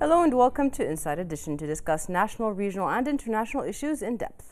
Hello and welcome to Inside Edition to discuss national, regional and international issues in depth.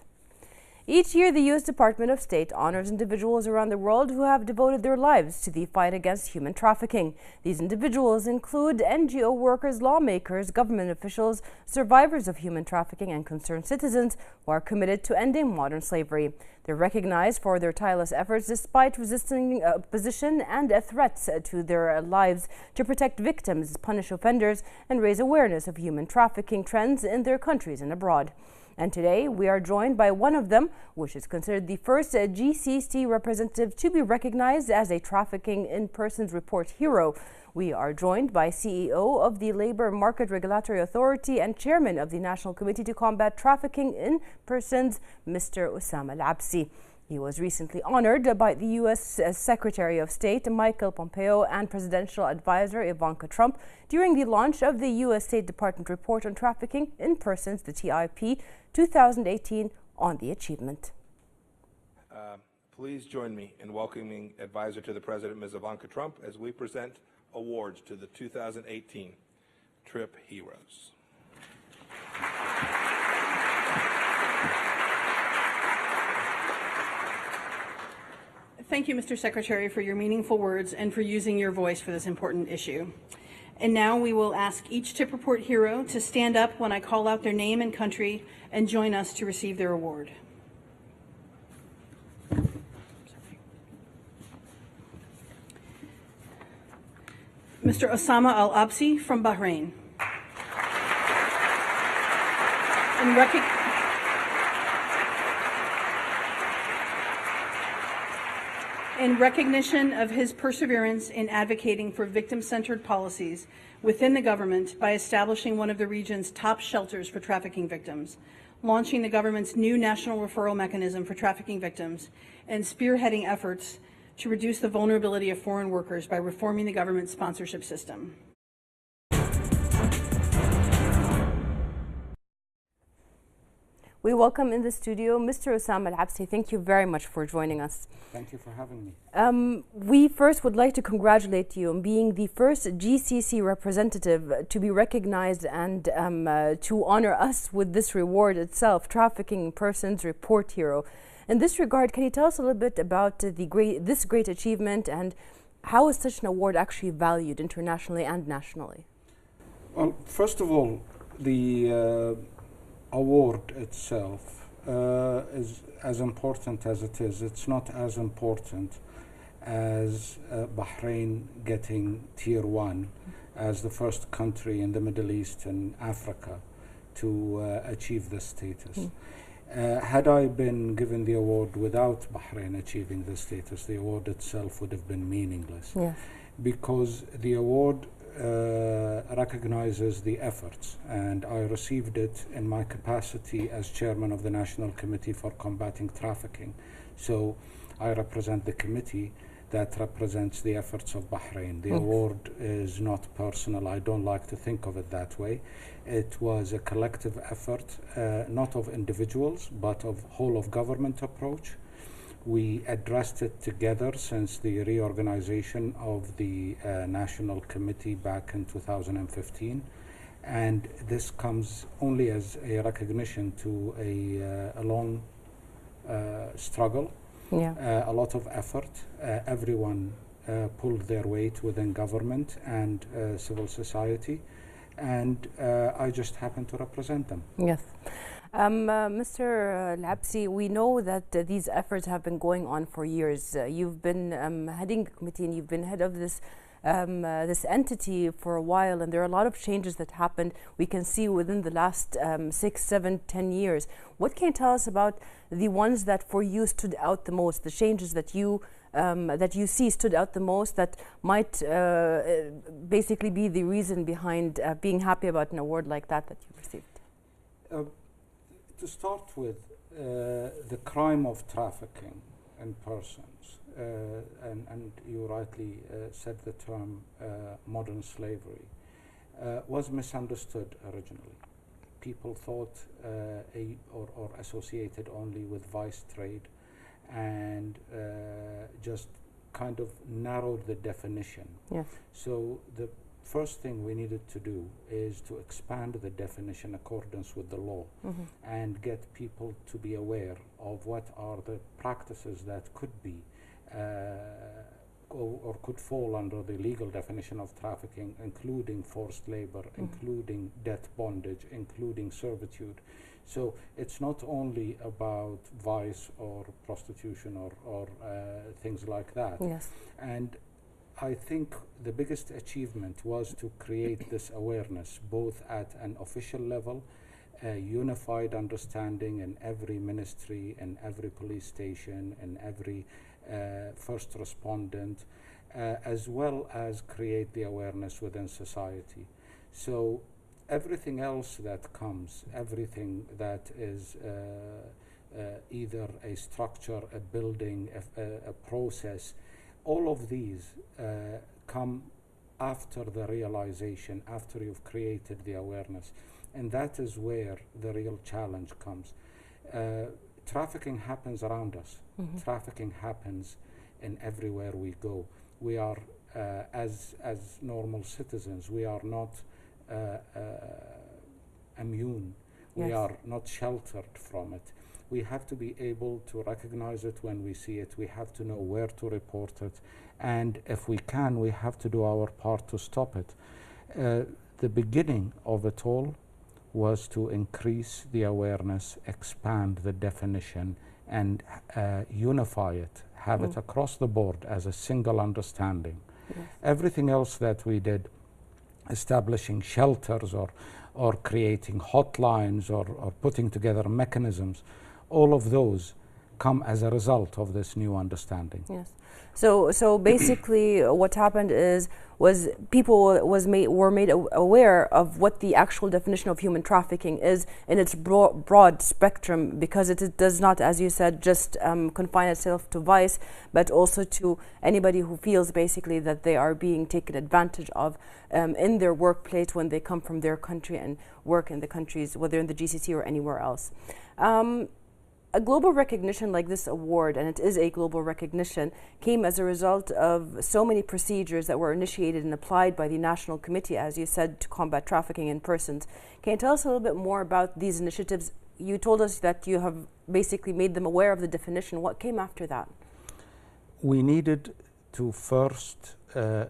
Each year, the U.S. Department of State honors individuals around the world who have devoted their lives to the fight against human trafficking. These individuals include NGO workers, lawmakers, government officials, survivors of human trafficking and concerned citizens who are committed to ending modern slavery. They're recognized for their tireless efforts despite resisting opposition and threats to their lives to protect victims, punish offenders, and raise awareness of human trafficking trends in their countries and abroad. And today we are joined by one of them, which is considered the first GCC representative to be recognized as a Trafficking in Persons Report hero. We are joined by CEO of the Labor Market Regulatory Authority and Chairman of the National Committee to Combat Trafficking in Persons, Mr. Osama Al-Absi. He was recently honored by the U.S. Secretary of State Michael Pompeo and Presidential Advisor Ivanka Trump during the launch of the U.S. State Department Report on Trafficking in Persons, the TIP 2018, on the achievement. Please join me in welcoming Advisor to the President, Ms. Ivanka Trump, as we present awards to the 2018 TRIP Heroes. Thank you, Mr. Secretary, for your meaningful words and for using your voice for this important issue. And now we will ask each TIP Report hero to stand up when I call out their name and country and join us to receive their award. Mr. Osama Al-Absi from Bahrain. In recognition of his perseverance in advocating for victim-centered policies within the government by establishing one of the region's top shelters for trafficking victims, launching the government's new national referral mechanism for trafficking victims, and spearheading efforts to reduce the vulnerability of foreign workers by reforming the government sponsorship system. We welcome in the studio Mr. Osama Al-Absi. Thank you very much for joining us. Thank you for having me. We first would like to congratulate you on being the first GCC representative to be recognized and to honor us with this reward itself, Trafficking in Persons Report Hero. In this regard, can you tell us a little bit about this great achievement and how is such an award actually valued internationally and nationally? Well, first of all, the award itself is as important as it is. It's not as important as Bahrain getting Tier 1 as the first country in the Middle East and Africa to achieve this status. Had I been given the award without Bahrain achieving this status, the award itself would have been meaningless. Yes. Because the award recognizes the efforts, and I received it in my capacity as chairman of the National Committee for Combating Trafficking. So I represent the committee that represents the efforts of Bahrain. The award is not personal. I don't like to think of it that way. It was a collective effort, not of individuals, but of whole of government approach. We addressed it together since the reorganization of the National Committee back in 2015. And this comes only as a recognition to a long struggle, a lot of effort. Everyone pulled their weight within government and civil society. And I just happen to represent them. Yes. Mr. Al-Absi, we know that these efforts have been going on for years. You've been heading the committee and you've been head of this this entity for a while, and there are a lot of changes that happened. We can see within the last 6, 7, 10 years. What can you tell us about the ones that for you stood out the most, the changes that you see stood out the most that might basically be the reason behind being happy about an award like that you received? To start with, the crime of trafficking in persons, and you rightly said the term modern slavery, was misunderstood originally. People thought or associated only with vice trade, and just kind of narrowed the definition. Yes. So the first thing we needed to do is to expand the definition in accordance with the law and get people to be aware of what are the practices that could be or could fall under the legal definition of trafficking, including forced labor, including debt bondage, including servitude. So it's not only about vice or prostitution or things like that. Yes. And I think the biggest achievement was to create this awareness, both at an official level, a unified understanding in every ministry, in every police station, in every first respondent, as well as create the awareness within society. So everything else that comes, everything that is either a structure, a building, a process, all of these come after the realization, after you've created the awareness. And that is where the real challenge comes. Trafficking happens around us. Trafficking happens in everywhere we go. We are, as normal citizens, we are not immune. Yes. We are not sheltered from it. We have to be able to recognize it when we see it. We have to know where to report it. And if we can, we have to do our part to stop it. The beginning of it all was to increase the awareness, expand the definition, and unify it, have it across the board as a single understanding. Yes. Everything else that we did, establishing shelters or creating hotlines or putting together mechanisms, all of those come as a result of this new understanding. Yes. So basically, what happened was people were made aware of what the actual definition of human trafficking is in its broad spectrum, because it does not, as you said, just confine itself to vice, but also to anybody who feels basically that they are being taken advantage of in their workplace when they come from their country and work in the countries, whether in the GCC or anywhere else. A global recognition like this award, and it is a global recognition, came as a result of so many procedures that were initiated and applied by the National Committee, as you said, to combat trafficking in persons. Can you tell us a little bit more about these initiatives? You told us that you have basically made them aware of the definition. What came after that? We needed to first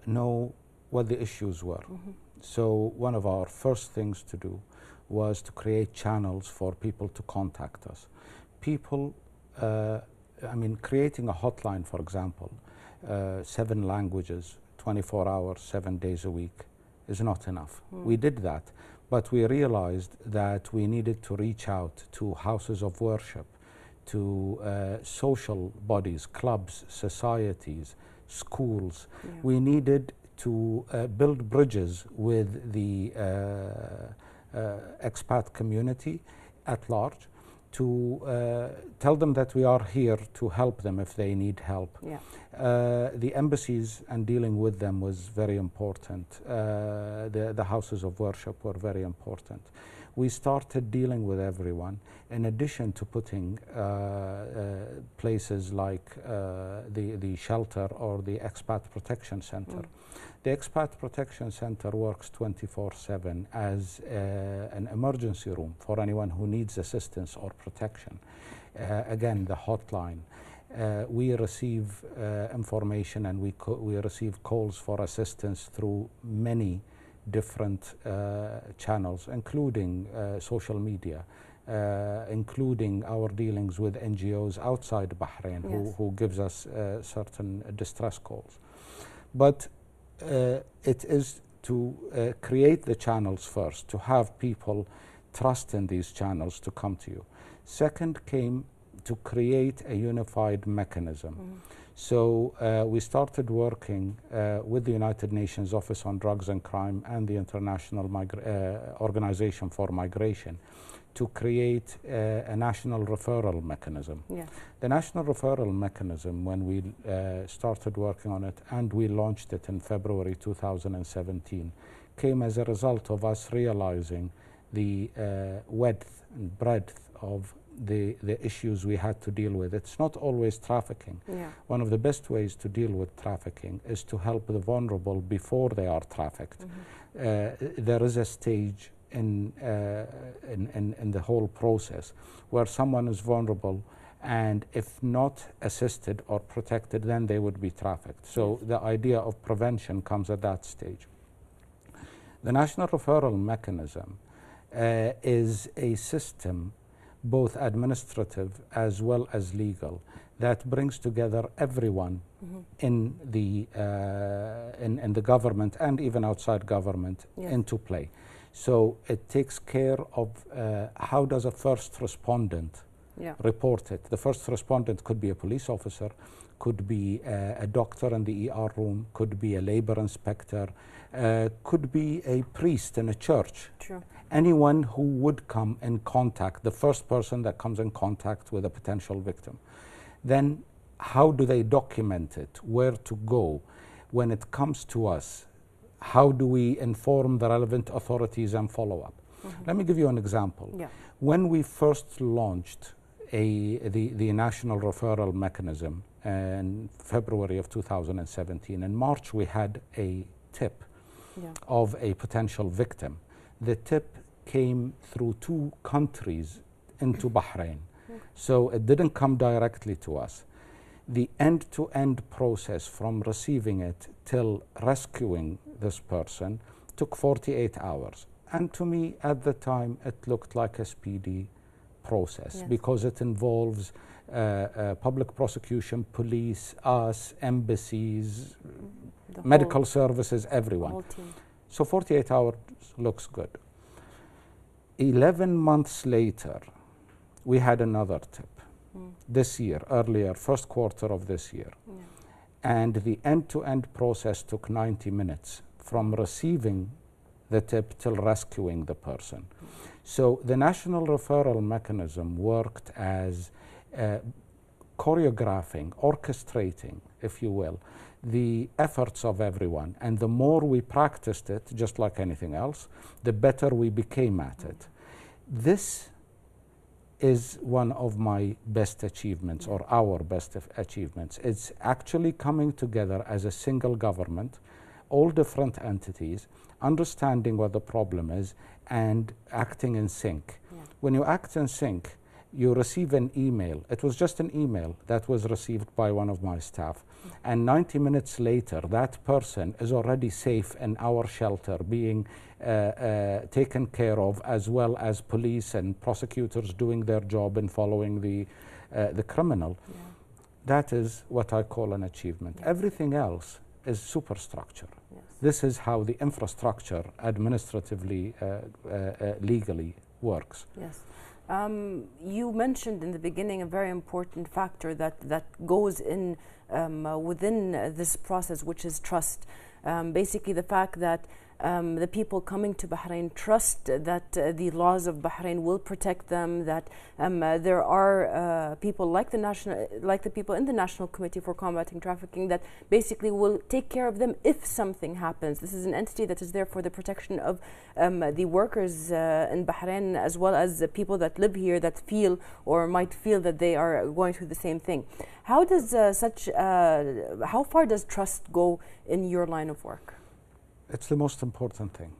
know what the issues were. So one of our first things to do was to create channels for people to contact us. People, creating a hotline, for example, 7 languages, 24 hours, 7 days a week is not enough. We did that, but we realized that we needed to reach out to houses of worship, to social bodies, clubs, societies, schools. Yeah. We needed to build bridges with the expat community at large, to tell them that we are here to help them if they need help. Yeah. The embassies and dealing with them was very important. The houses of worship were very important. We started dealing with everyone, in addition to putting places like the shelter or the Expat Protection Center. The Expat Protection Center works 24/7 as an emergency room for anyone who needs assistance or protection. Again, the hotline. We receive information and we receive calls for assistance through many different channels, including social media, including our dealings with NGOs outside Bahrain. Yes. who gives us certain distress calls. But it is to create the channels first, to have people trust in these channels to come to you. Second came to create a unified mechanism. So we started working with the United Nations Office on Drugs and Crime and the International Organization for Migration to create a national referral mechanism. Yes. The national referral mechanism, when we started working on it and we launched it in February 2017, came as a result of us realizing the width and breadth of the issues we had to deal with. It's not always trafficking. Yeah. One of the best ways to deal with trafficking is to help the vulnerable before they are trafficked. There is a stage in the whole process where someone is vulnerable, and if not assisted or protected, then they would be trafficked. So the idea of prevention comes at that stage. The National Referral Mechanism is a system, both administrative as well as legal, that brings together everyone in the government and even outside government into play. So it takes care of how does a first respondent report it. The first respondent could be a police officer, could be a doctor in the ER room, could be a labor inspector, could be a priest in a church. True. Anyone who would come in contact, the first person that comes in contact with a potential victim. Then how do they document it? Where to go? When it comes to us, how do we inform the relevant authorities and follow up? Let me give you an example. Yeah. When we first launched the National Referral Mechanism in February of 2017, in March we had a tip of a potential victim. The tip came through 2 countries into Bahrain. So it didn't come directly to us. The end-to-end process from receiving it till rescuing this person took 48 hours. And to me, at the time, it looked like a speedy process because it involves public prosecution, police, us, embassies, medical services, everyone. So 48 hours looks good. 11 months later, we had another tip. This year, earlier, first quarter of this year. And the end-to-end process took 90 minutes from receiving the tip till rescuing the person. So the National Referral Mechanism worked as choreographing, orchestrating, if you will, the efforts of everyone. And the more we practiced it, just like anything else, the better we became at it. This is one of my best achievements, or our best achievements. It's actually coming together as a single government, all different entities, understanding what the problem is, and acting in sync. When you act in sync, you receive an email. It was just an email that was received by one of my staff. And 90 minutes later, that person is already safe in our shelter, being taken care of, as well as police and prosecutors doing their job in following the criminal. That is what I call an achievement. Everything else is superstructure. This is how the infrastructure administratively, legally works. Yes. You mentioned in the beginning a very important factor that goes in within this process, which is trust. Basically, the fact that the people coming to Bahrain trust that the laws of Bahrain will protect them, that there are people like the people in the National Committee for Combating Trafficking that basically will take care of them if something happens. This is an entity that is there for the protection of the workers in Bahrain, as well as the people that live here that feel or might feel that they are going through the same thing. How does how far does trust go in your line of work? It's the most important thing.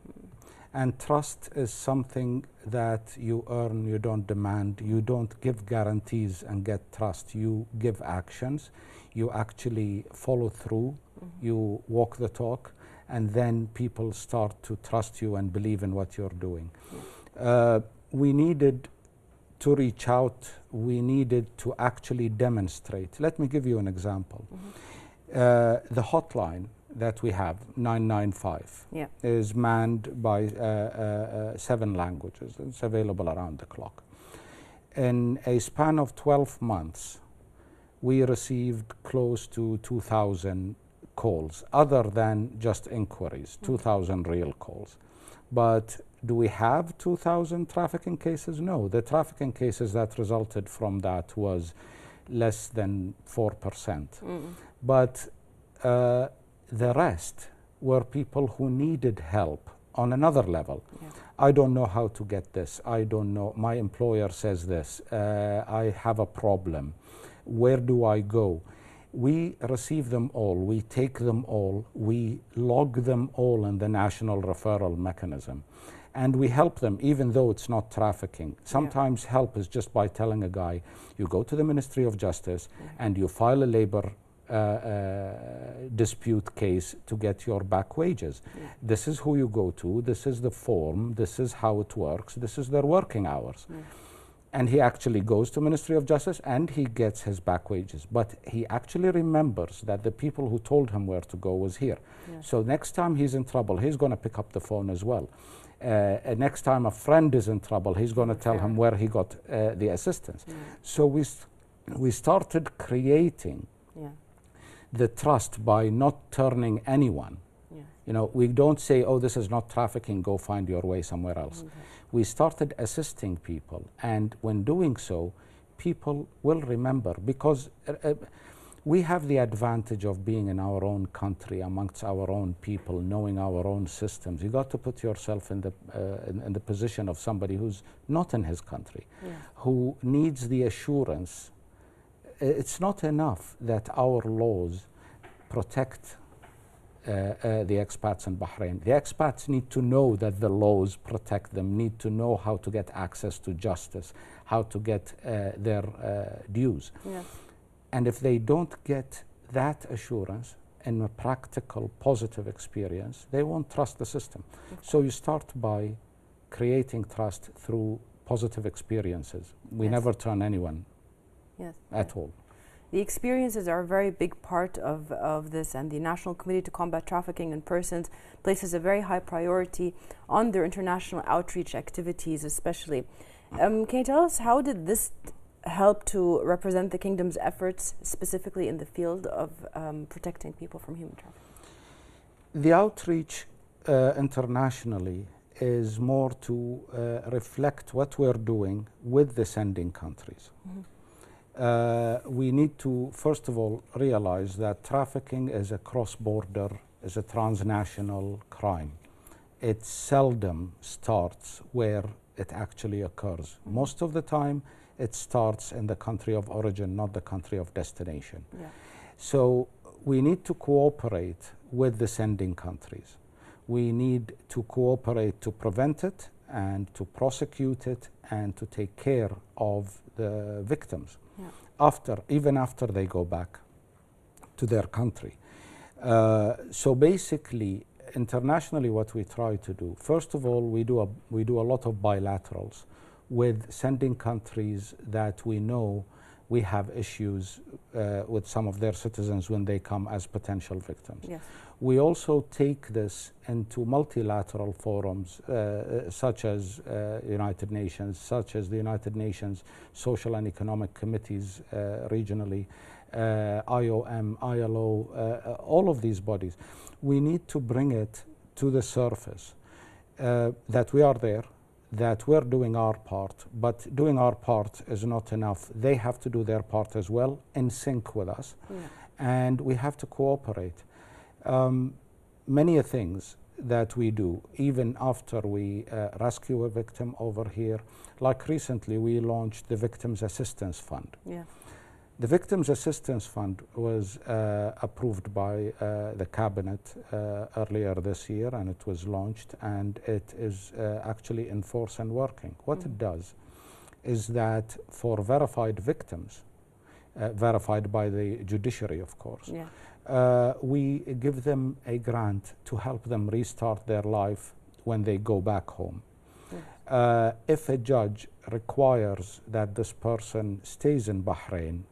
And trust is something that you earn, you don't demand. You don't give guarantees and get trust. You give actions. You actually follow through. You walk the talk. And then people start to trust you and believe in what you're doing. We needed to reach out. We needed to actually demonstrate. Let me give you an example. The hotline that we have, 995, is manned by 7 languages. It's available around the clock. In a span of 12 months, we received close to 2,000 calls, other than just inquiries, 2,000 real calls. But do we have 2,000 trafficking cases? No. The trafficking cases that resulted from that was less than 4%. But the rest were people who needed help on another level. Yeah. I don't know how to get this. I don't know. My employer says this. I have a problem. Where do I go? We receive them all. We take them all. We log them all in the national referral mechanism. And we help them, even though it's not trafficking. Sometimes help is just by telling a guy, you go to the Ministry of Justice and you file a labor dispute case to get your back wages. This is who you go to, this is the form, this is how it works, this is their working hours. And he actually goes to Ministry of Justice and he gets his back wages. But he actually remembers that the people who told him where to go was here. So next time he's in trouble, he's going to pick up the phone as well. Next time a friend is in trouble, he's going to tell him where he got the assistance. So we started creating the trust by not turning anyone. You know, we don't say, oh, this is not trafficking, go find your way somewhere else. We started assisting people, and when doing so, people will remember, because we have the advantage of being in our own country, amongst our own people, knowing our own systems. You got to put yourself in the position of somebody who's not in his country, who needs the assurance. It's not enough that our laws protect the expats in Bahrain. The expats need to know that the laws protect them, need to know how to get access to justice, how to get their dues. And if they don't get that assurance and a practical, positive experience, they won't trust the system. So you start by creating trust through positive experiences. We never turn anyone at all. The experiences are a very big part of this, and the National Committee to Combat Trafficking in Persons places a very high priority on their international outreach activities especially. Can you tell us, how did this help to represent the Kingdom's efforts specifically in the field of protecting people from human trafficking? The outreach internationally is more to reflect what we're doing with the sending countries. We need to, first of all, realize that trafficking is a cross-border, is a transnational crime. It seldom starts where it actually occurs. Most of the time, it starts in the country of origin, not the country of destination. So we need to cooperate with the sending countries. We need to cooperate to prevent it and to prosecute it and to take care of the victims. Even after they go back to their country. So basically, internationally, what we try to do, first of all, we do a lot of bilaterals with sending countries that we know we have issues with some of their citizens when they come as potential victims. We also take this into multilateral forums such as United Nations, such as the United Nations Social and Economic Committees regionally, IOM, ILO, all of these bodies. We need to bring it to the surface that we are there, that we're doing our part, but doing our part is not enough. They have to do their part as well, in sync with us, and we have to cooperate. Many things that we do, even after we rescue a victim over here, like recently we launched the Victims Assistance Fund. The Victims Assistance Fund was approved by the Cabinet earlier this year, and it was launched, and it is actually in force and working. What it does is that for verified victims, verified by the judiciary, of course, we give them a grant to help them restart their life when they go back home. If a judge requires that this person stays in Bahrain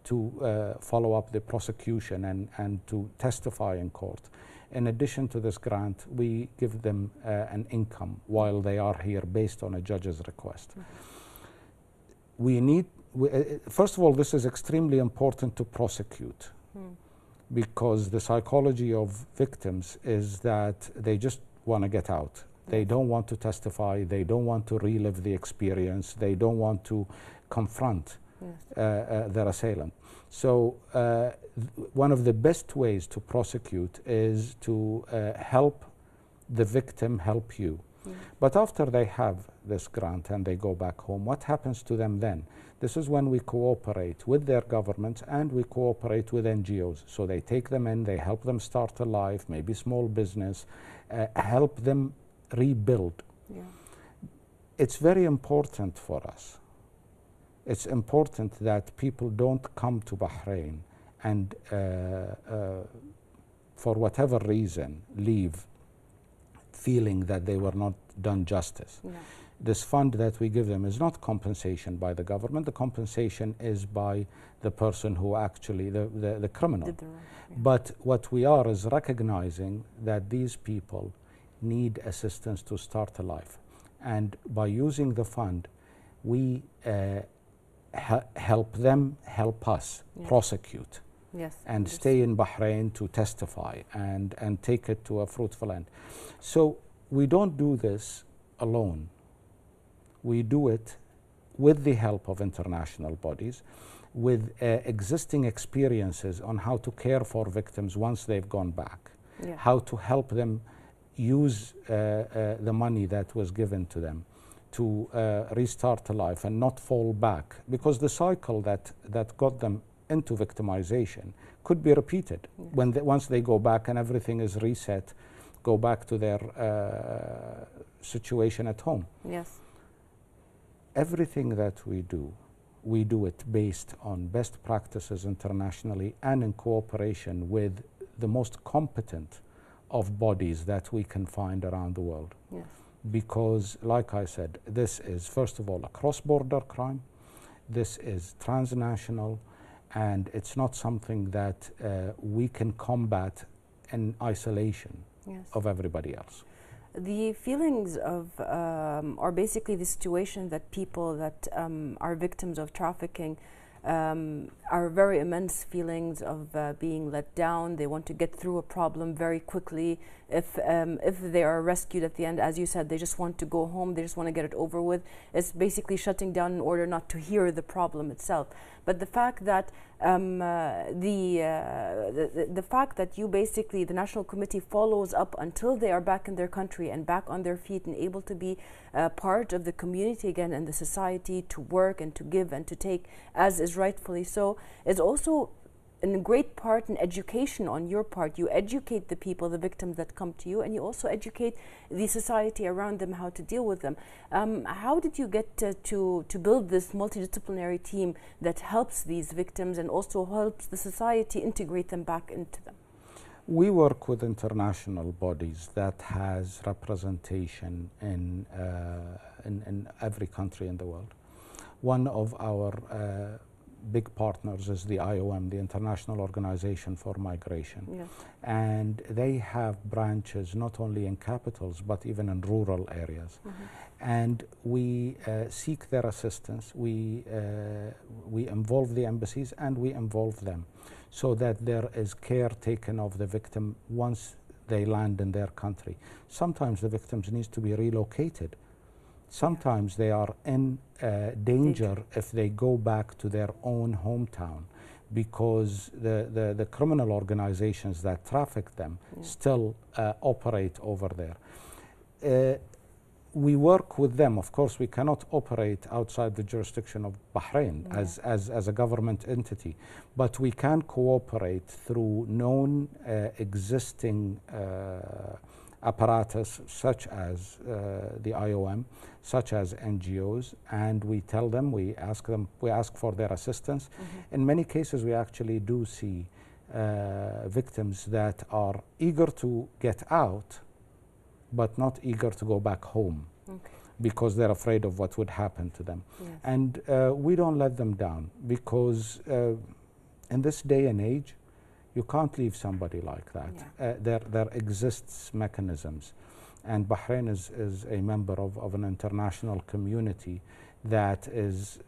to follow up the prosecution and to testify in court, in addition to this grant, we give them an income while they are here based on a judge's request. First of all, this is extremely important to prosecute, because the psychology of victims is that they just want to get out. They don't want to testify, they don't want to relive the experience, they don't want to confront their assailant. So one of the best ways to prosecute is to help the victim help you. But after they have this grant and they go back home, what happens to them then? This is when we cooperate with their governments and we cooperate with NGOs. So they take them in, they help them start a life, maybe small business, help them rebuild. Yeah. It's very important for us. It's important that people don't come to Bahrain and for whatever reason leave feeling that they were not done justice. No. This fund that we give them is not compensation by the government. The compensation is by the person who actually, the criminal. Did the wrong, yeah. But what we are is recognizing that these people need assistance to start a life. And by using the fund, we help them help us prosecute. Yes, And stay in Bahrain to testify and take it to a fruitful end. So we don't do this alone. We do it with the help of international bodies, with existing experiences on how to care for victims once they've gone back, how to help them use the money that was given to them to restart a life and not fall back, because the cycle that got them into victimization could be repeated when once they go back and everything is reset, go back to their situation at home. Yes. Everything that we do it based on best practices internationally and in cooperation with the most competent of bodies that we can find around the world. Yes. Because, like I said, this is, first of all, a cross-border crime. This is transnational, and it's not something that we can combat in isolation of everybody else. The feelings of, or basically the situation that people that are victims of trafficking are very immense feelings of being let down. They want to get through a problem very quickly. If they are rescued at the end, as you said, they just want to go home. They just want to get it over with. It's basically shutting down in order not to hear the problem itself. But the fact that the fact that you basically, the National Committee follows up until they are back in their country and back on their feet and able to be part of the community again and the society, to work and to give and to take as is rightfully so, is also in great part an education on your part. You educate the people, the victims that come to you, and you also educate the society around them how to deal with them. How did you get to build this multidisciplinary team that helps these victims and also helps the society integrate them back into them? We work with international bodies that has representation in every country in the world. One of our big partners is the IOM, the International Organization for Migration. Yes. And they have branches not only in capitals but even in rural areas. And we seek their assistance. We involve the embassies and we involve them so that there is care taken of the victim once they land in their country. Sometimes the victims need to be relocated. Sometimes they are in danger if they go back to their own hometown, because the criminal organizations that traffic them still operate over there. We work with them. Of course, we cannot operate outside the jurisdiction of Bahrain as a government entity, but we can cooperate through known existing apparatus such as the IOM, such as NGOs, and we tell them, we ask for their assistance. In many cases, we actually do see victims that are eager to get out, but not eager to go back home because they're afraid of what would happen to them. And we don't let them down, because in this day and age, you can't leave somebody like that. There exists mechanisms, and Bahrain is a member of an international community that is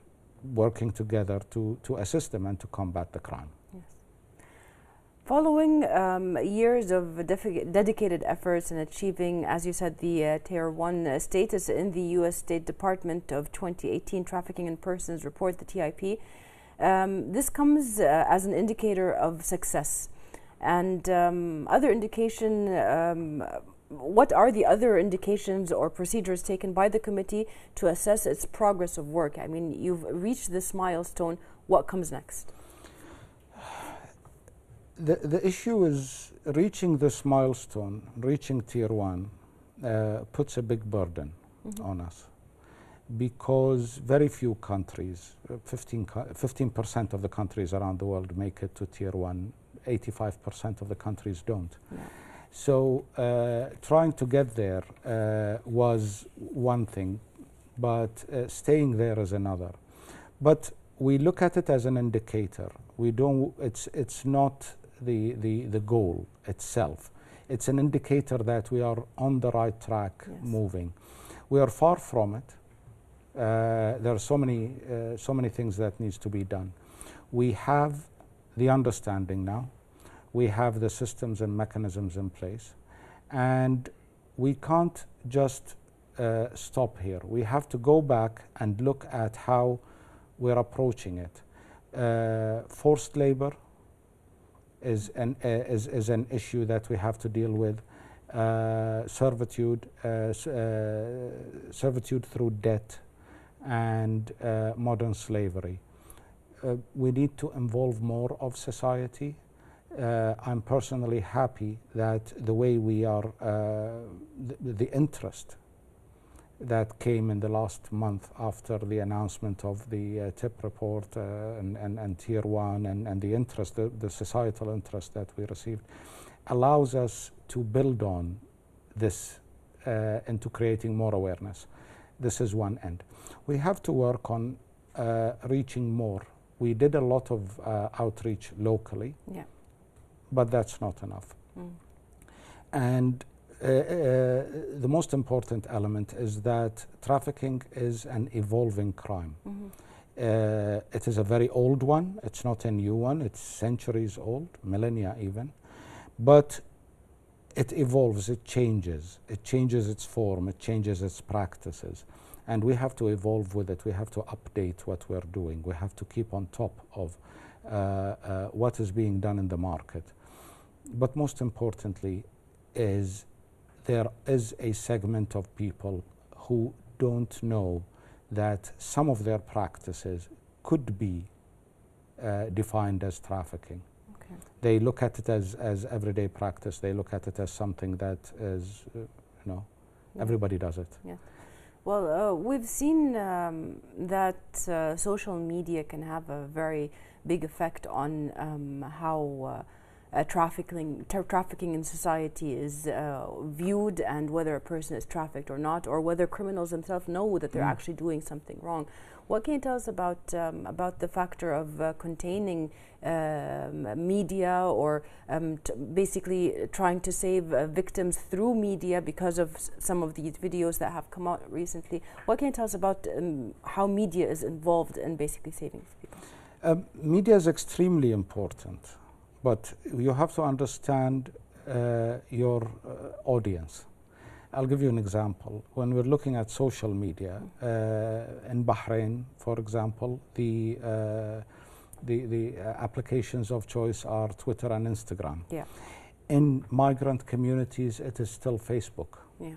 working together to assist them and to combat the crime. Following years of dedicated efforts in achieving, as you said, the Tier 1 status in the U.S. State Department of 2018 Trafficking in Persons report, the TIP, this comes as an indicator of success. And other indication what are the other indications or procedures taken by the committee to assess its progress of work? I mean, you've reached this milestone. What comes next? The issue is reaching this milestone, reaching tier 1, puts a big burden on us, because very few countries, 15% of the countries around the world make it to tier 1, 85% of the countries don't. Yeah. So trying to get there was one thing, but staying there is another. But we look at it as an indicator. We don't. It's not the goal itself. It's an indicator that we are on the right track, yes, moving. We are far from it. There are so many things that needs to be done. We have the understanding now. We have the systems and mechanisms in place, and we can't just stop here. We have to go back and look at how we're approaching it. Forced labor is an issue that we have to deal with. Servitude through debt, and modern slavery. We need to involve more of society. I'm personally happy that the way we are, the interest that came in the last month after the announcement of the TIP report and Tier 1 and the interest, the societal interest that we received, allows us to build on this into creating more awareness. This is one end. We have to work on reaching more. We did a lot of outreach locally, yeah, but that's not enough. And the most important element is that trafficking is an evolving crime. It is a very old one. It's not a new one. It's centuries old, millennia even. But it evolves, it changes its form, it changes its practices. And we have to evolve with it. We have to update what we're doing. We have to keep on top of what is being done in the market. But most importantly is there is a segment of people who don't know that some of their practices could be defined as trafficking. okay, They look at it as everyday practice. They look at it as something that is, everybody does it. yeah. Well, we've seen that social media can have a very big effect on how trafficking in society is viewed, and whether a person is trafficked or not, or whether criminals themselves know that they're actually doing something wrong. What can you tell us about the factor of containing media, or basically trying to save victims through media because of some of these videos that have come out recently? What can you tell us about how media is involved in basically saving people? Media is extremely important, but you have to understand your audience. I'll give you an example. When we're looking at social media, in Bahrain, for example, the applications of choice are Twitter and Instagram. Yeah. In migrant communities, it is still Facebook. Yeah,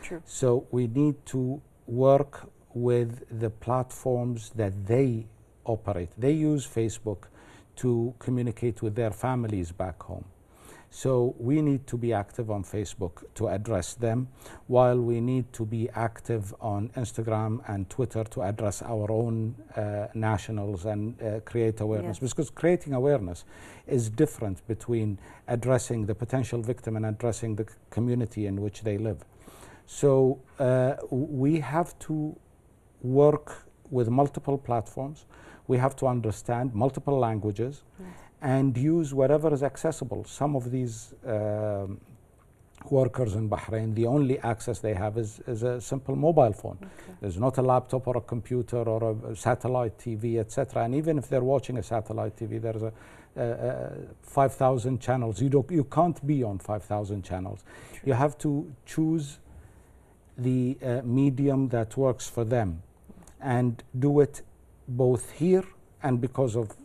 true. So we need to work with the platforms that they operate. They use Facebook to communicate with their families back home. So we need to be active on Facebook to address them, while we need to be active on Instagram and Twitter to address our own nationals and create awareness. Yes. Because creating awareness is different between addressing the potential victim and addressing the community in which they live. So we have to work with multiple platforms. We have to understand multiple languages. Yes. And use whatever is accessible. Some of these workers in Bahrain, the only access they have is a simple mobile phone. Okay. There's not a laptop or a computer or a satellite TV, etc. And even if they're watching a satellite TV, there's a 5,000 channels. You can't be on 5,000 channels. True. You have to choose the medium that works for them, and do it both here, and because of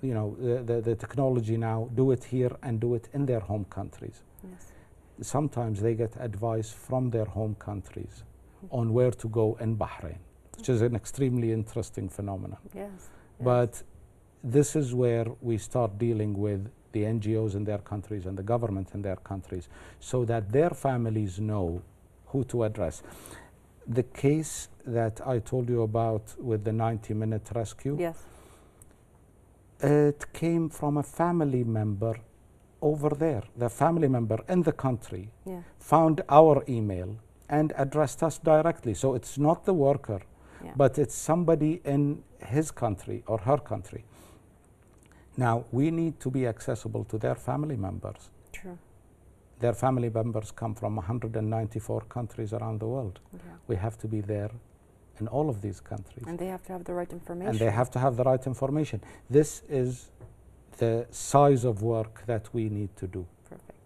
the technology now, do it here and do it in their home countries. Yes. sometimes they get advice from their home countries on where to go in Bahrain, which is an extremely interesting phenomenon. Yes. But this is where we start dealing with the NGOs in their countries and the government in their countries so that their families know who to address. The case that I told you about with the 90-minute rescue, Yes. it came from a family member over there. The family member in the country found our email and addressed us directly. So it's not the worker, but it's somebody in his country or her country. Now, we need to be accessible to their family members. True. Their family members come from 194 countries around the world. We have to be there in all of these countries. And they have to have the right information. And they have to have the right information. This is the size of work that we need to do. Perfect.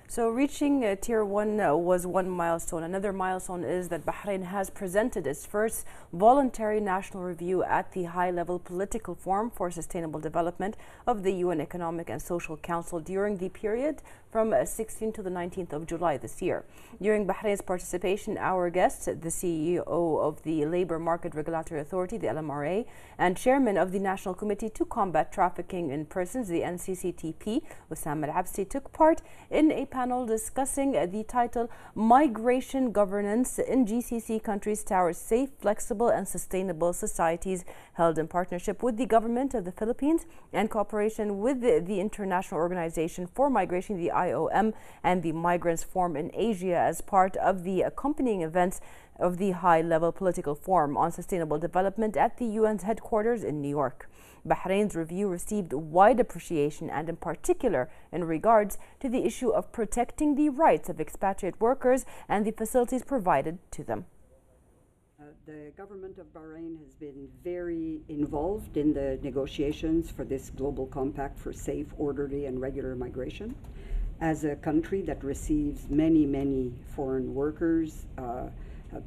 So reaching Tier 1 was one milestone. Another milestone is that Bahrain has presented its first voluntary national review at the high-level political forum for sustainable development of the UN Economic and Social Council during the period from 16th to the 19th of July this year. During Bahrain's participation, our guests, the CEO of the Labor Market Regulatory Authority, the LMRA, and Chairman of the National Committee to Combat Trafficking in Persons, the NCCTP, Wissam Al-Absi, took part in a panel discussing the title Migration Governance in GCC Countries Towards Safe, Flexible and Sustainable Societies, held in partnership with the government of the Philippines and cooperation with the International Organization for Migration, the IOM, and the Migrants Forum in Asia as part of the accompanying events of the high-level political forum on sustainable development at the UN's headquarters in New York. Bahrain's review received wide appreciation, and in particular in regards to the issue of protecting the rights of expatriate workers and the facilities provided to them. The government of Bahrain has been very involved in the negotiations for this global compact for safe, orderly, and regular migration. As a country that receives many, many foreign workers,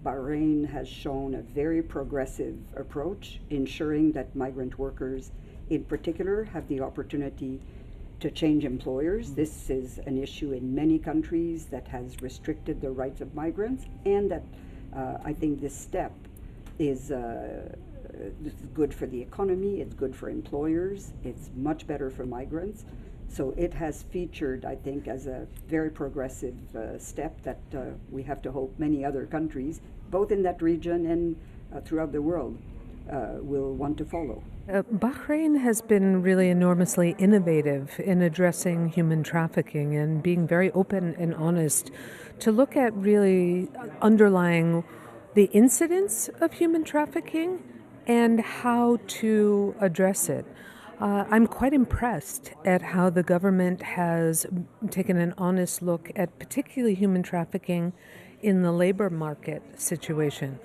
Bahrain has shown a very progressive approach, ensuring that migrant workers in particular have the opportunity to change employers. This is an issue in many countries that has restricted the rights of migrants, and that I think this step is good for the economy, it's good for employers, it's much better for migrants. So it has featured, I think, as a very progressive step that we have to hope many other countries, both in that region and throughout the world, will want to follow. Bahrain has been really enormously innovative in addressing human trafficking and being very open and honest to look at really underlying the incidence of human trafficking and how to address it. I'm quite impressed at how the government has taken an honest look at particularly human trafficking in the labor market situation.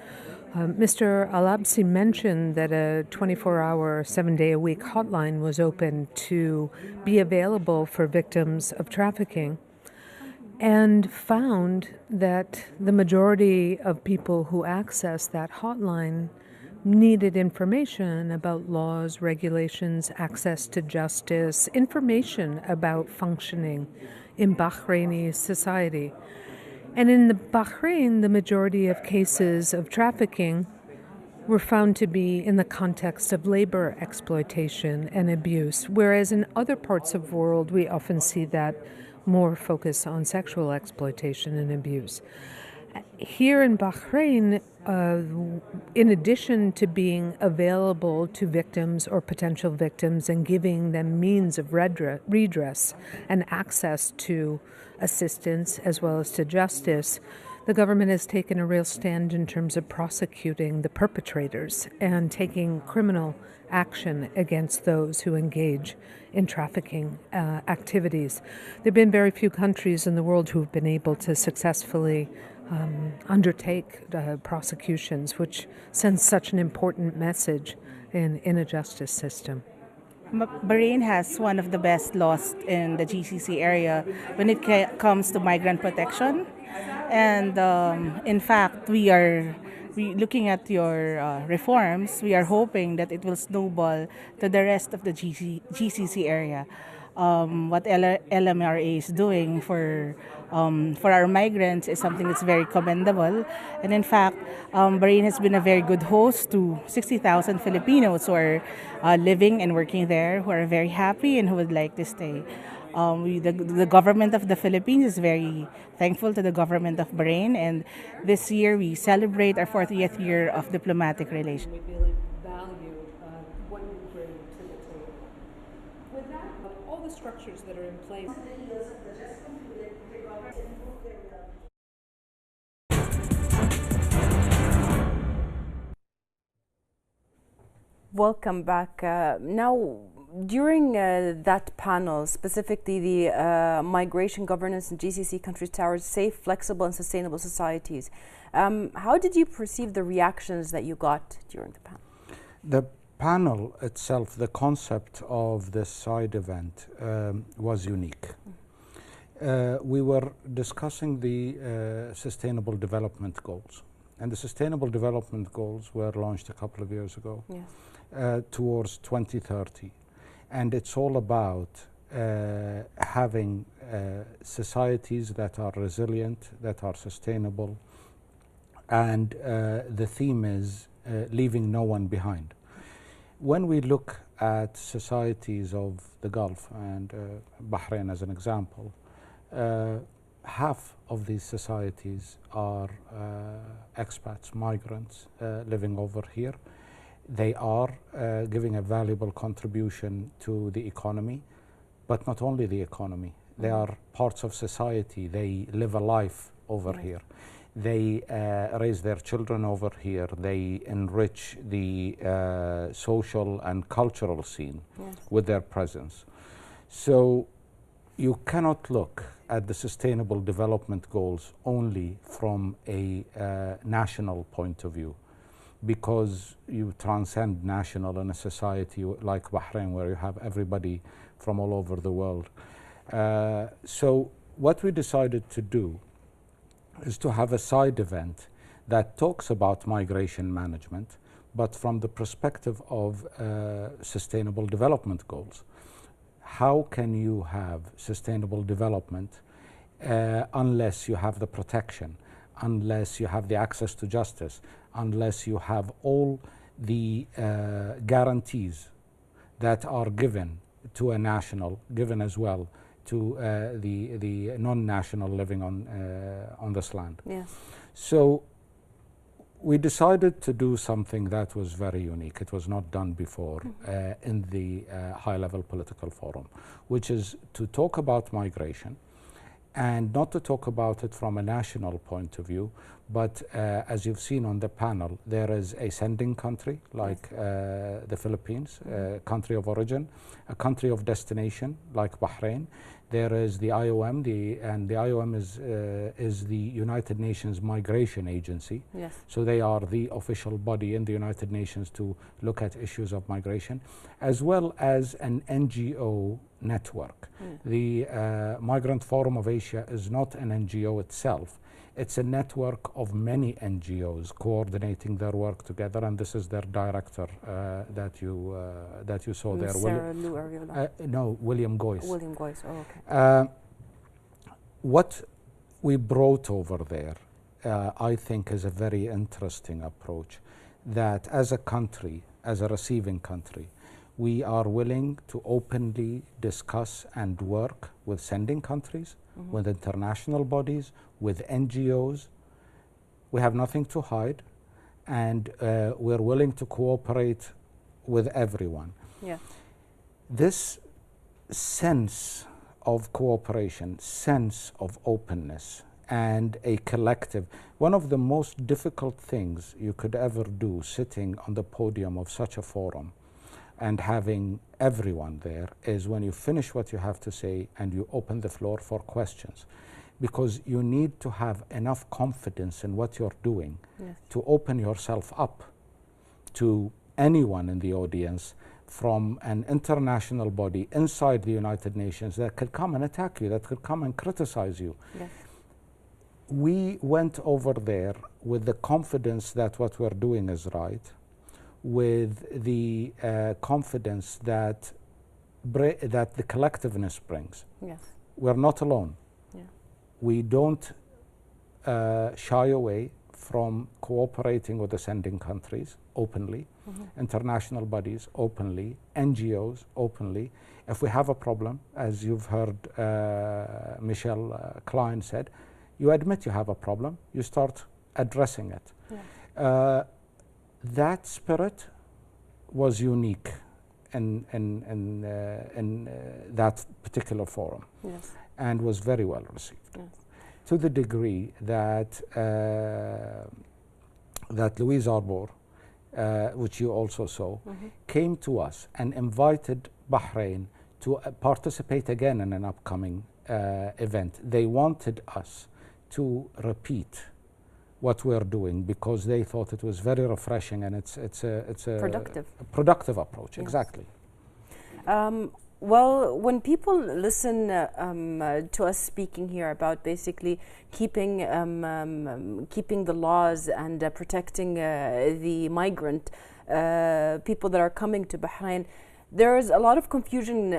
Mr. Al-Absi mentioned that a 24-hour, 7-day-a-week hotline was open to be available for victims of trafficking, and found that the majority of people who access that hotline needed information about laws, regulations, access to justice, information about functioning in Bahraini society. And in the Bahrain, the majority of cases of trafficking were found to be in the context of labor exploitation and abuse, whereas in other parts of the world, we often see that more focus on sexual exploitation and abuse. Here in Bahrain, in addition to being available to victims or potential victims and giving them means of redress and access to assistance as well as to justice, the government has taken a real stand in terms of prosecuting the perpetrators and taking criminal action against those who engage in trafficking activities. There have been very few countries in the world who have been able to successfully undertake prosecutions, which sends such an important message in a justice system. Bahrain has one of the best laws in the GCC area when it comes to migrant protection. And in fact, looking at your reforms, we are hoping that it will snowball to the rest of the GCC area. what LMRA is doing for our migrants is something that's very commendable. And in fact, Bahrain has been a very good host to 60,000 Filipinos who are living and working there, who are very happy and who would like to stay. The government of the Philippines is very thankful to the government of Bahrain, and this year we celebrate our 40th year of diplomatic relations. We really value what you bring to the table. With that, all the structures that are in place. Welcome back. Now, during that panel, specifically the migration governance in GCC countries towards safe, flexible, and sustainable societies, how did you perceive the reactions that you got during the panel? The panel itself, the concept of this side event was unique. We were discussing the Sustainable Development Goals. And the Sustainable Development Goals were launched a couple of years ago. Yes. Towards 2030, and it's all about having societies that are resilient, that are sustainable, and the theme is leaving no one behind. When we look at societies of the Gulf and Bahrain as an example, half of these societies are expats, migrants living over here. They are giving a valuable contribution to the economy, but not only the economy. They are parts of society. They live a life over here. They raise their children over here. They enrich the social and cultural scene with their presence. So you cannot look at the Sustainable Development Goals only from a national point of view, because you transcend national in a society like Bahrain, where you have everybody from all over the world. So what we decided to do is to have a side event that talks about migration management, but from the perspective of Sustainable Development Goals. How can you have sustainable development unless you have the protection, unless you have the access to justice, unless you have all the guarantees that are given to a national, given as well to the non-national living on this land. Yes. So we decided to do something that was very unique. It was not done before in the high-level political forum, which is to talk about migration, and not to talk about it from a national point of view, but as you've seen on the panel, there is a sending country like the Philippines, country of origin, a country of destination like Bahrain. There is the IOM, and the IOM is the United Nations Migration Agency. Yes. So they are the official body in the United Nations to look at issues of migration, as well as an NGO network. The Migrant Forum of Asia is not an NGO itself. It's a network of many NGOs coordinating their work together, and this is their director that you saw there. Sarah Lou Ariola. No, William Goyce. William Goyce. Oh, okay. What we brought over there, I think, is a very interesting approach. That as a country, as a receiving country, we are willing to openly discuss and work with sending countries, with international bodies, with NGOs. We have nothing to hide, and we're willing to cooperate with everyone. Yeah. This sense of cooperation, sense of openness, and a collective, one of the most difficult things you could ever do sitting on the podium of such a forum and having everyone there is when you finish what you have to say and you open the floor for questions, because you need to have enough confidence in what you're doing to open yourself up to anyone in the audience, from an international body inside the United Nations that could come and attack you, that could come and criticize you. Yes. We went over there with the confidence that what we're doing is right, with the confidence that that the collectiveness brings. Yes. We're not alone. Yeah. We don't shy away from cooperating with the sending countries openly, international bodies openly, NGOs openly. If we have a problem, as you've heard Michelle Klein said, you admit you have a problem, you start addressing it. Yeah. That spirit was unique in that particular forum, Yes. and was very well received. Yes. To the degree that that Louise Arbour, which you also saw, came to us and invited Bahrain to participate again in an upcoming event. They wanted us to repeat what we're doing because they thought it was very refreshing, and it's a productive approach. Yes. Exactly. Well, when people listen to us speaking here about basically keeping the laws and protecting the migrant people that are coming to Bahrain, there is a lot of confusion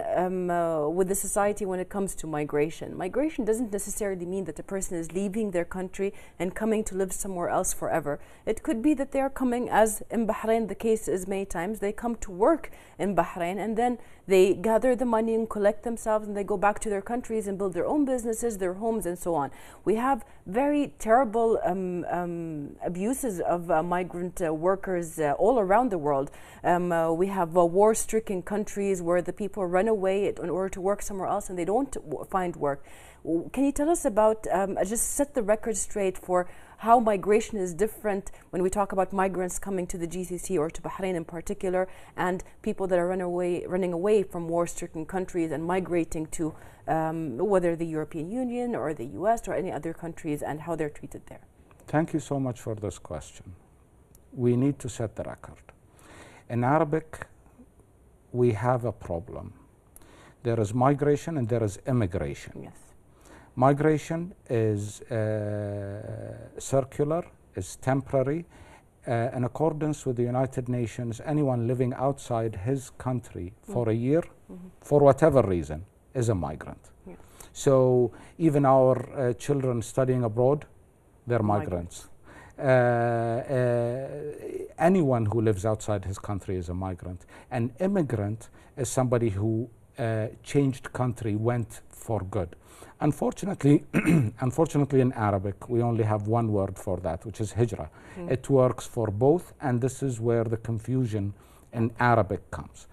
with the society when it comes to migration. Migration doesn't necessarily mean that the person is leaving their country and coming to live somewhere else forever. It could be that they are coming, as in Bahrain the case is many times, they come to work in Bahrain and then they gather the money and collect themselves and they go back to their countries and build their own businesses, their homes, and so on. We have very terrible abuses of migrant workers all around the world. We have war-stricken countries where the people run away in order to work somewhere else and they don't find work. Can you tell us about, just set the record straight for how migration is different when we talk about migrants coming to the GCC or to Bahrain in particular, and people that are running away from war-stricken countries and migrating to whether the European Union or the US or any other countries, and how they're treated there? Thank you so much for this question. We need to set the record. In Arabic, we have a problem. There is migration and there is immigration. Yes. Migration is circular, is temporary. In accordance with the United Nations, anyone living outside his country for a year, for whatever reason, is a migrant. Yeah. So even our children studying abroad, they're migrants. Anyone who lives outside his country is a migrant. An immigrant is somebody who changed country, went for good. Unfortunately, in Arabic, we only have one word for that, which is hijrah. It works for both, and this is where the confusion in Arabic comes.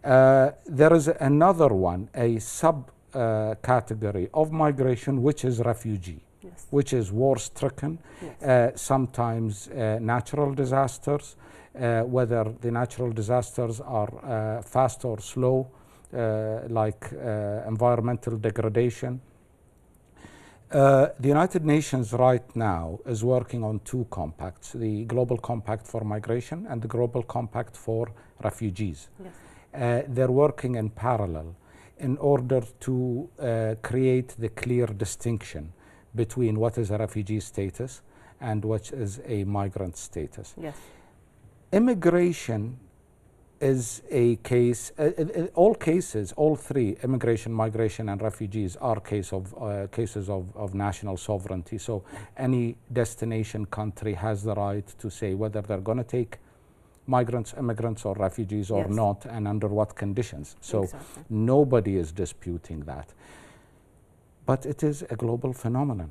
There is another one, a sub-category of migration, which is refugee. Yes. Which is war-stricken, yes. Sometimes natural disasters, whether the natural disasters are fast or slow, like environmental degradation. The United Nations right now is working on two compacts, the Global Compact for Migration and the Global Compact for Refugees. Yes. They're working in parallel in order to create the clear distinction between what is a refugee status and what is a migrant status. Yes. Immigration is a case, all cases, all three, immigration, migration, and refugees, are cases of national sovereignty. So any destination country has the right to say whether they're going to take migrants, immigrants, or refugees or yes. not, and under what conditions. So exactly. Nobody is disputing that. But it is a global phenomenon.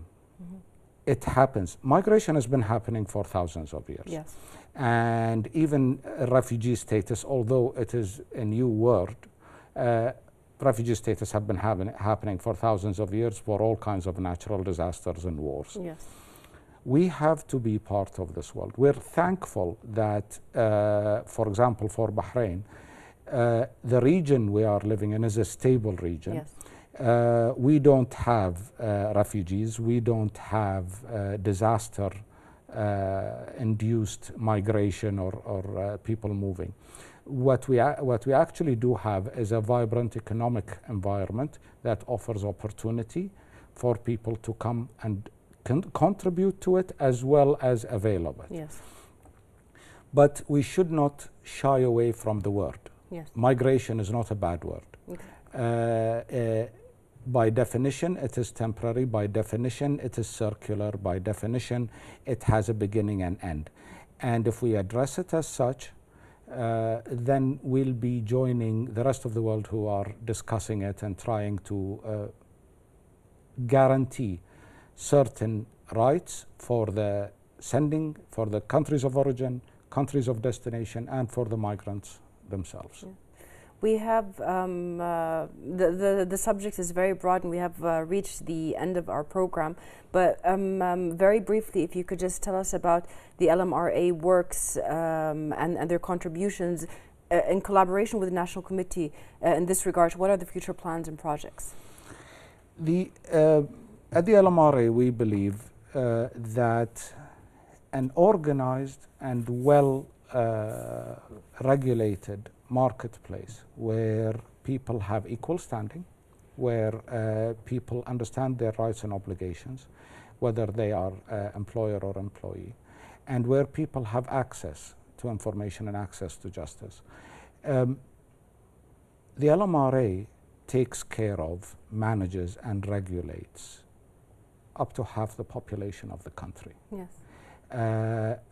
It happens. Migration has been happening for thousands of years. Yes. And even refugee status, although it is a new word, refugee status have been happening for thousands of years for all kinds of natural disasters and wars. Yes. We have to be part of this world. We're thankful that, for example, for Bahrain, the region we are living in is a stable region. Yes. We don't have refugees, we don't have disaster induced migration or people moving. What we actually do have is a vibrant economic environment that offers opportunity for people to come and contribute to it as well as avail of it. Yes. But we should not shy away from the word. Yes. Migration is not a bad word. Okay. By definition, it is temporary. By definition, it is circular. By definition, it has a beginning and end. And if we address it as such, then we'll be joining the rest of the world who are discussing it and trying to guarantee certain rights for the for the countries of origin, countries of destination, and for the migrants themselves. Yeah. We have, the subject is very broad, and we have reached the end of our program. But very briefly, if you could just tell us about the LMRA works and their contributions in collaboration with the National Committee in this regard. What are the future plans and projects? At the LMRA, we believe that an organized and well regulated marketplace where people have equal standing, where people understand their rights and obligations, whether they are employer or employee, and where people have access to information and access to justice. The LMRA takes care of, manages, and regulates up to half the population of the country. Yes.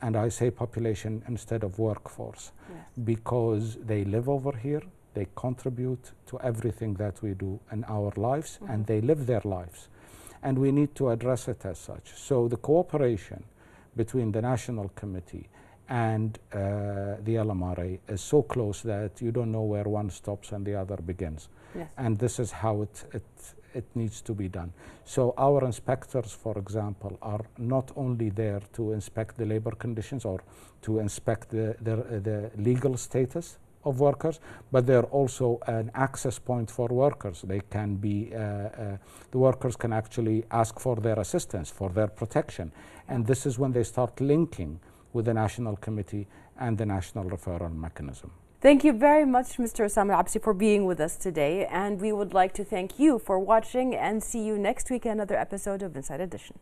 And I say population instead of workforce, yes, because they live over here, they contribute to everything that we do in our lives, and they live their lives. And we need to address it as such. So the cooperation between the National Committee and the LMRA is so close that you don't know where one stops and the other begins. Yes. And this is how it needs to be done. So our inspectors, for example, are not only there to inspect the labor conditions or to inspect the legal status of workers, but they're also an access point for workers. They can be, the workers can actually ask for their assistance, for their protection. And this is when they start linking with the National Committee and the National Referral Mechanism. Thank you very much, Mr. Osama Absi, for being with us today. And we would like to thank you for watching and see you next week in another episode of Inside Edition.